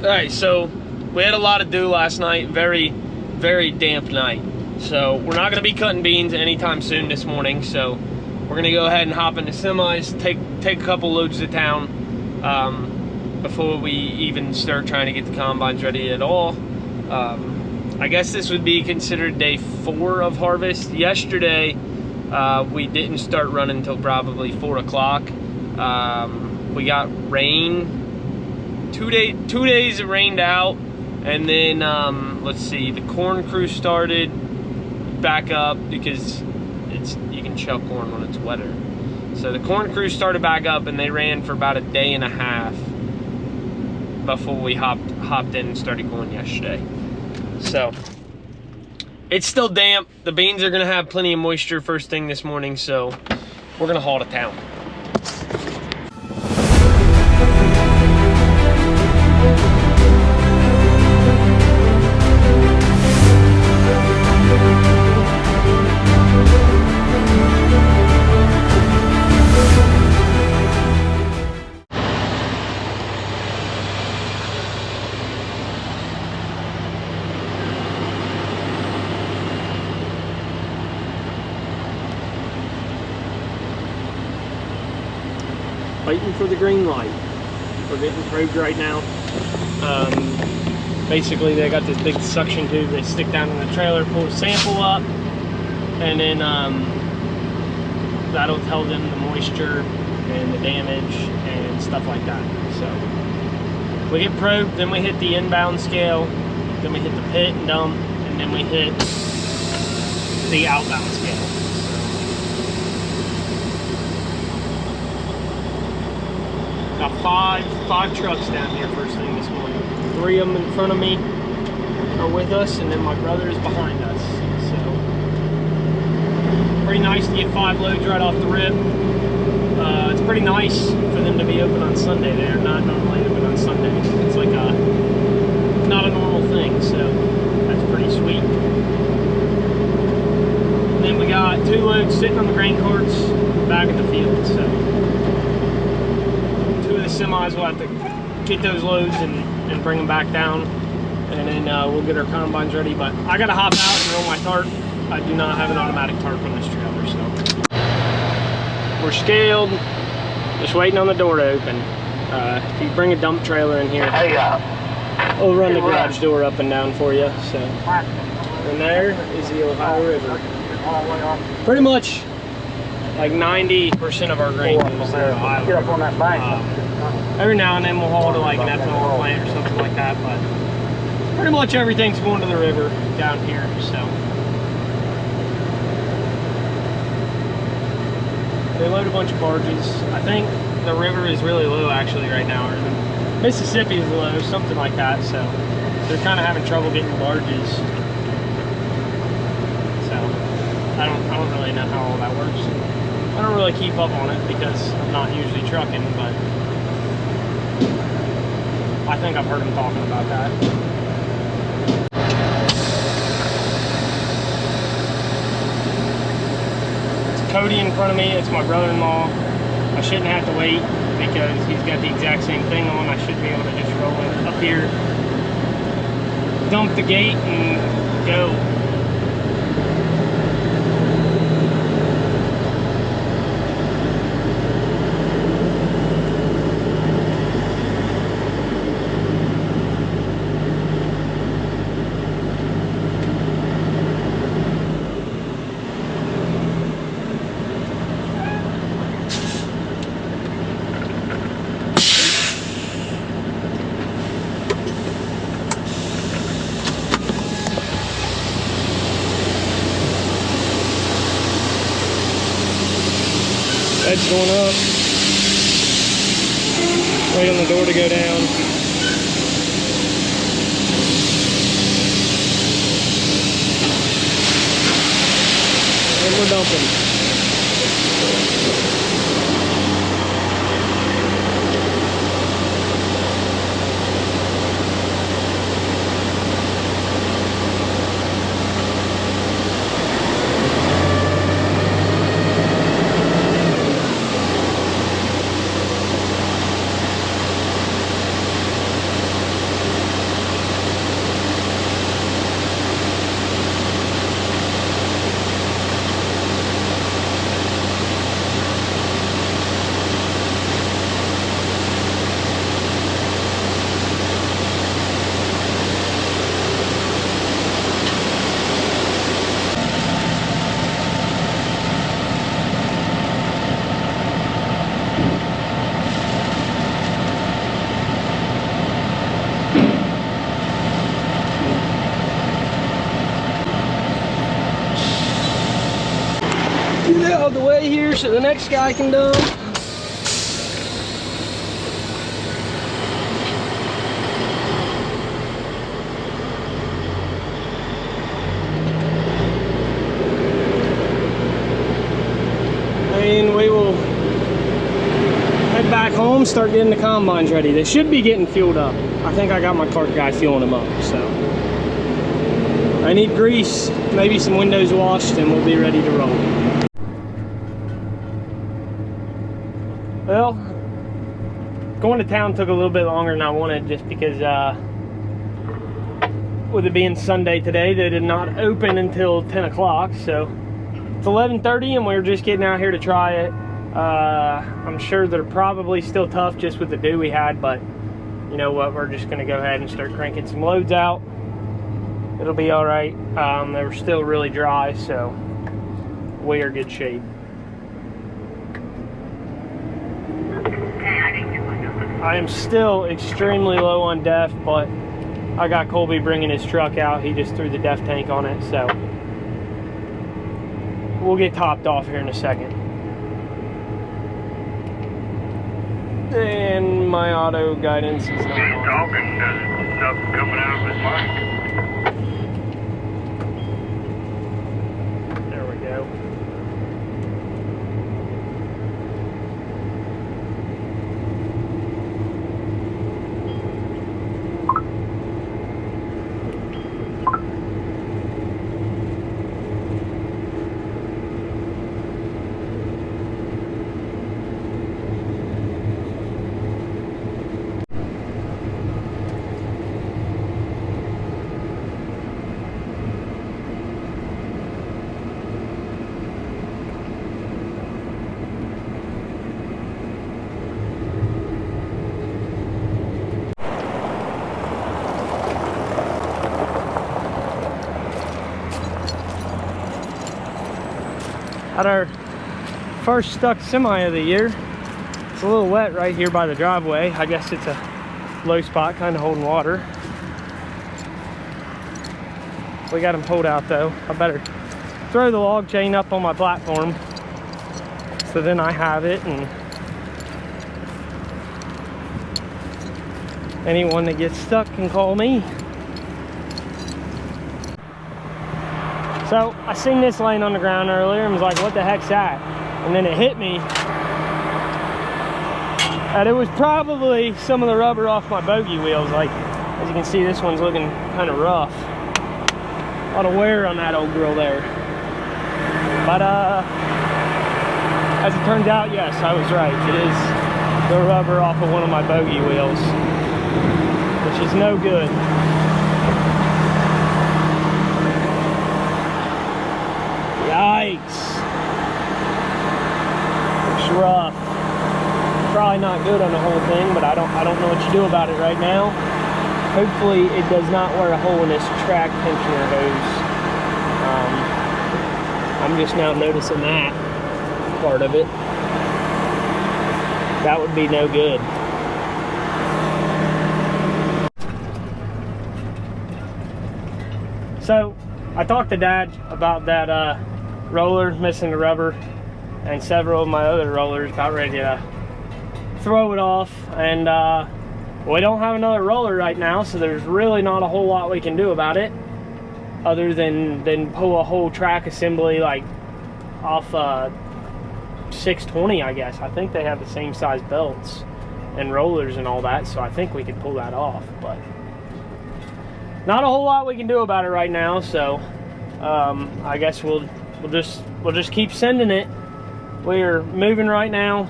Alright, so we had a lot to do last night. Very, very damp night. So we're not going to be cutting beans anytime soon this morning. So we're going to go ahead and hop into semis, take a couple loads to town before we even start trying to get the combines ready at all. I guess this would be considered day 4 of harvest. Yesterday, we didn't start running until probably 4 o'clock. We got rain. 2 days it rained out, and then let's see, the corn crew started back up because you can shell corn when it's wetter. So the corn crew started back up, and they ran for about a day and a half before we hopped in and started going yesterday. So it's still damp. The beans are gonna have plenty of moisture first thing this morning, so we're gonna haul to town. Waiting for the green light. We're getting probed right now. Basically, they got this big suction tube they stick down in the trailer, pull a sample up, and then that'll tell them the moisture and the damage and stuff like that. So we get probed, then we hit the inbound scale, then we hit the pit and dump, and then we hit the outbound scale. Got five trucks down here first thing this morning. 3 of them in front of me are with us, and then my brother is behind us. So pretty nice to get 5 loads right off the rip. It's pretty nice for them to be open on Sunday. They're not normally open on Sunday. It's like not a normal thing, so that's pretty sweet. And then we got 2 loads sitting on the grain carts back in the field. So the semis will have to get those loads and bring them back down, and then we'll get our combines ready. But I gotta hop out and roll my tarp. I do not have an automatic tarp on this trailer, so we're scaled, just waiting on the door to open. If you bring a dump trailer in here, we'll run the garage door up and down for you. So, and there is the Ohio River. Pretty much like 90% of our grain goes to the Ohio River. Every now and then we'll haul to like an ethanol plant or something like that, but pretty much everything's going to the river down here. So they load a bunch of barges. I think the river is really low actually right now, or Mississippi is low, something like that. So they're kind of having trouble getting barges. So I don't really know how all that works. I don't really keep up on it because I'm not usually trucking, but I think I've heard him talking about that. It's Cody in front of me. It's my brother-in-law. I shouldn't have to wait because he's got the exact same thing on. I should be able to just roll it up here, dump the gate, and go. Bed's going up. Wait on the door to go down. And we're dumping. way here so the next guy can dump. And we will head back home, start getting the combines ready. They should be getting fueled up. I think I got my cart guy fueling them up, so. I need grease, maybe some windows washed, and we'll be ready to roll. Well, going to town took a little bit longer than I wanted just because with it being Sunday today, they did not open until 10 o'clock, so it's 11:30 and we're just getting out here to try it. I'm sure they're probably still tough just with the dew we had, but you know what, we're just gonna go ahead and start cranking some loads out. It'll be all right. They were still really dry, so we are good shape. I am still extremely low on DEF, but I got Colby bringing his truck out. He just threw the DEF tank on it, so we'll get topped off here in a second. And my auto guidance is not on. Talking, stuff coming out of his mic. There we go. At our first stuck semi of the year. It's a little wet right here by the driveway. I guess it's a low spot, kind of holding water. We got them pulled out though. I better throw the log chain up on my platform so then I have it, and anyone that gets stuck can call me. So I seen this laying on the ground earlier and was like, what the heck's that? And then it hit me. And it was probably some of the rubber off my bogey wheels. Like, as you can see, this one's looking kind of rough. A lot of wear on that old grill there. But as it turns out, yes, I was right. It is the rubber off of one of my bogey wheels, which is no good. Yikes. It's rough. Probably not good on the whole thing, but I don't know what you do about it right now. Hopefully it does not wear a hole in this track tensioner hose. I'm just now noticing that part of it. That would be no good. So I talked to Dad about that roller missing the rubber, and several of my other rollers about ready to throw it off, and we don't have another roller right now, so there's really not a whole lot we can do about it other than pull a whole track assembly like off 620, I guess. I think they have the same size belts and rollers and all that, so I think we could pull that off, but not a whole lot we can do about it right now. So I guess we'll just keep sending it. We're moving right now.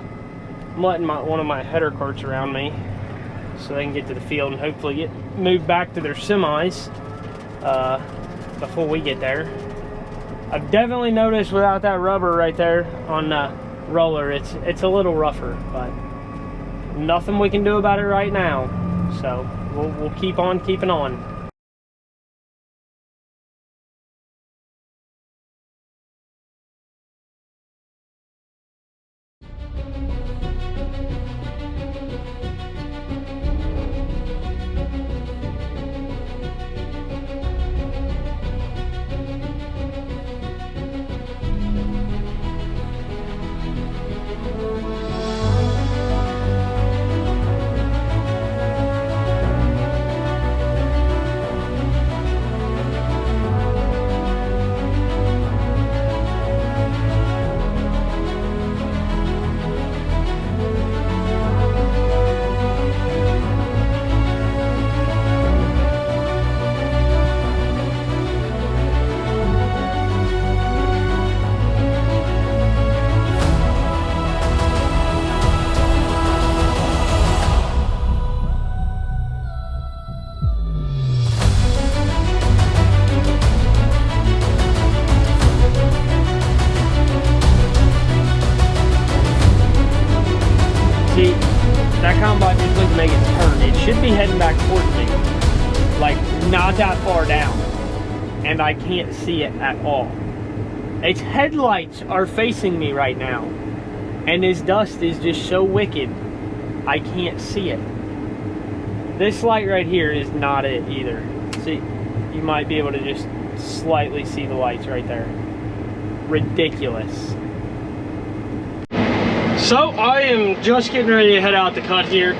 I'm letting one of my header carts around me so they can get to the field and hopefully get moved back to their semis before we get there. I've definitely noticed without that rubber right there on the roller, it's a little rougher, but nothing we can do about it right now. So we'll keep on keeping on. combine just went to make its turn. It should be heading back towards me, like not that far down, and I can't see it at all. Its headlights are facing me right now, and this dust is just so wicked, I can't see it. This light right here is not it either. See, you might be able to just slightly see the lights right there. Ridiculous. So I am just getting ready to head out to cut here.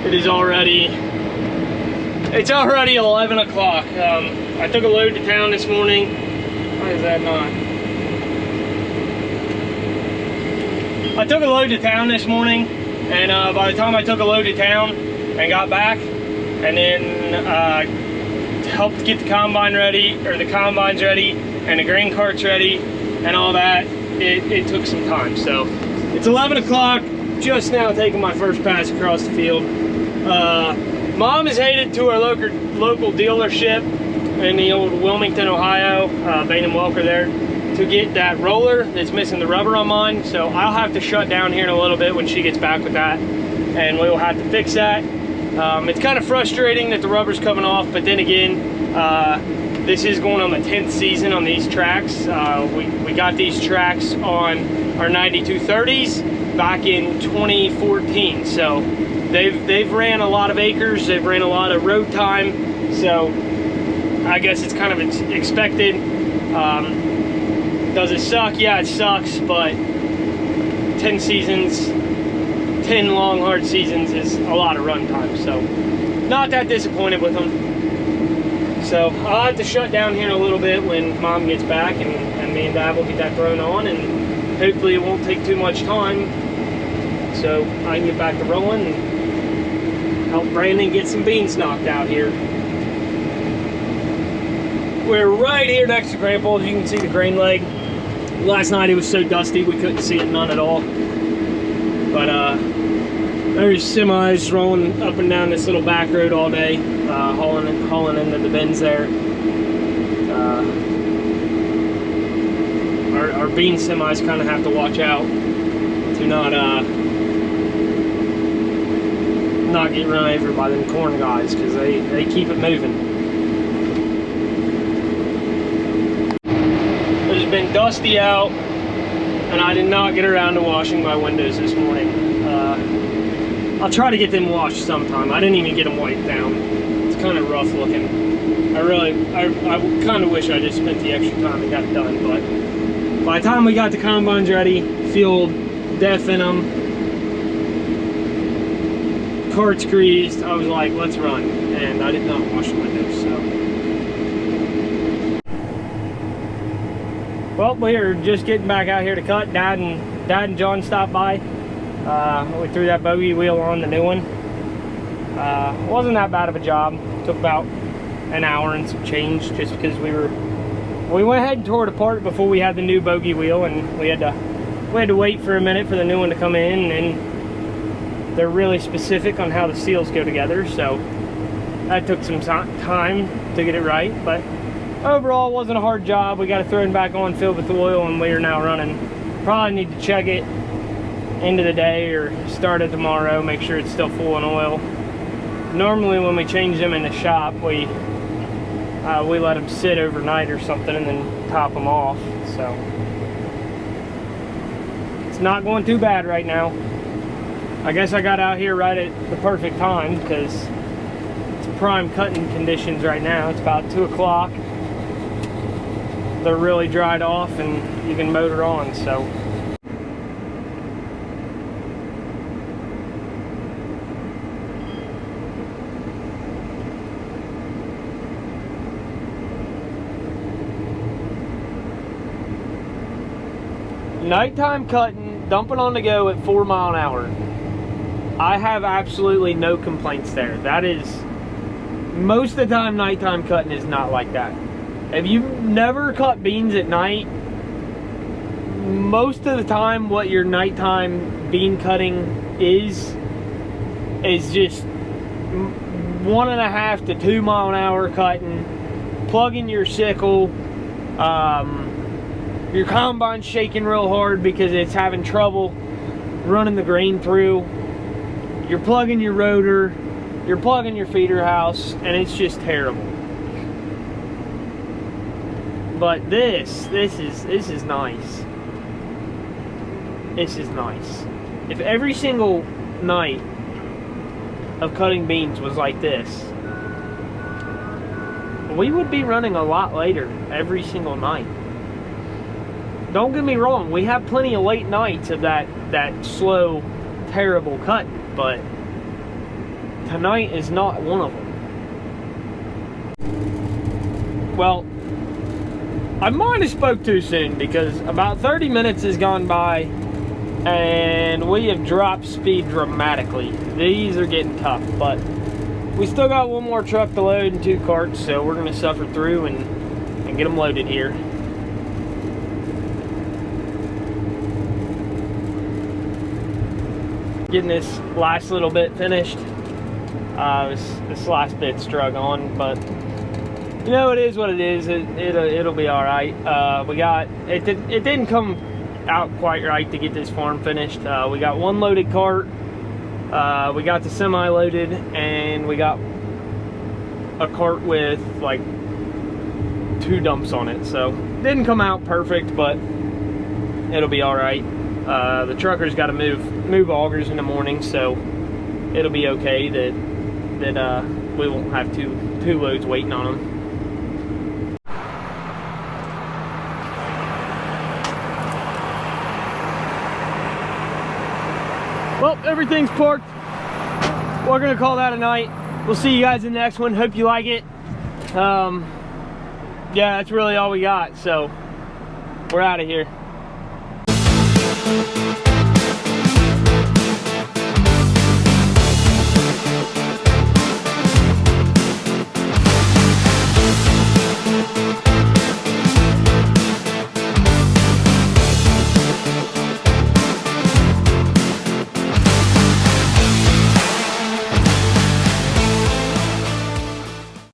It's already 11 o'clock. I took a load to town this morning. Why is that not? I took a load to town this morning, and by the time I took a load to town and got back, and then helped get the combine ready, or the combine's ready, and the grain cart's ready, and all that, it took some time. So it's 11 o'clock, just now taking my first pass across the field. Mom is headed to our local dealership in the old Wilmington, Ohio, Bain & Welker there, to get that roller that's missing the rubber on mine. So I'll have to shut down here in a little bit when she gets back with that, and we will have to fix that. It's kind of frustrating that the rubber's coming off, but then again, this is going on the 10th season on these tracks. We got these tracks on our 9230s back in 2014. So they've ran a lot of acres, they've ran a lot of road time. So I guess it's kind of expected. Does it suck? Yeah, it sucks, but 10 seasons, 10 long hard seasons is a lot of run time. So not that disappointed with them. So I'll have to shut down here in a little bit when Mom gets back, and me and Dad will get that thrown on, and hopefully it won't take too much time so I can get back to rolling and help Brandon get some beans knocked out here. We're right here next to Grandpa's. You can see the grain leg. Last night it was so dusty we couldn't see it none at all. But there's semis rolling up and down this little back road all day, hauling into the bins there. Our bean semis kind of have to watch out to not get run over by them corn guys, because they keep it moving. It's been dusty out, and I did not get around to washing my windows this morning. I'll try to get them washed sometime. I didn't even get them wiped down. It's kind of rough looking. I kind of wish I just spent the extra time and got it done, but by the time we got the combines ready, field, def in them, carts greased, I was like, let's run. And I did not wash the windows, so. Well, we are just getting back out here to cut. Dad and John stopped by. We threw that bogey wheel on, the new one. Wasn't that bad of a job. Took about an hour and some change, just because we went ahead and tore it apart before we had the new bogey wheel, and we had to wait for a minute for the new one to come in, and they're really specific on how the seals go together, so that took some time to get it right. But overall, it wasn't a hard job. We got it thrown back on, filled with oil, and we are now running. Probably need to check it end of the day or start it tomorrow, make sure it's still full in oil. Normally when we change them in the shop, we let them sit overnight or something and then top them off. So it's not going too bad right now. I guess I got out here right at the perfect time, because it's prime cutting conditions right now. It's about 2 o'clock. They're really dried off and you can motor on, so. Nighttime cutting, dumping on the go at 4 mile an hour. I have absolutely no complaints there. That is, most of the time nighttime cutting is not like that. If you've never cut beans at night, most of the time what your nighttime bean cutting is just 1.5 to 2 mile an hour cutting, plugging your sickle, your combine's shaking real hard because it's having trouble running the grain through, you're plugging your rotor, you're plugging your feeder house, and it's just terrible. But this is nice. This is nice. If every single night of cutting beans was like this, we would be running a lot later every single night. Don't get me wrong, we have plenty of late nights of that slow, terrible cut, but tonight is not one of them. Well, I might have spoke too soon because about 30 minutes has gone by and we have dropped speed dramatically. These are getting tough, but we still got one more truck to load and 2 carts, so we're gonna suffer through and get them loaded here. Getting this last little bit finished. This last bit's drug on, but you know, it is what it is. It'll be all right. It didn't come out quite right to get this farm finished. We got 1 loaded cart. We got the semi loaded, and we got a cart with like 2 dumps on it. So didn't come out perfect, but it'll be all right. The trucker's got to move augers in the morning, so it'll be okay that we won't have two loads waiting on them. Well, everything's parked. We're gonna call that a night. We'll see you guys in the next one. Hope you like it. Yeah, that's really all we got. So we're out of here.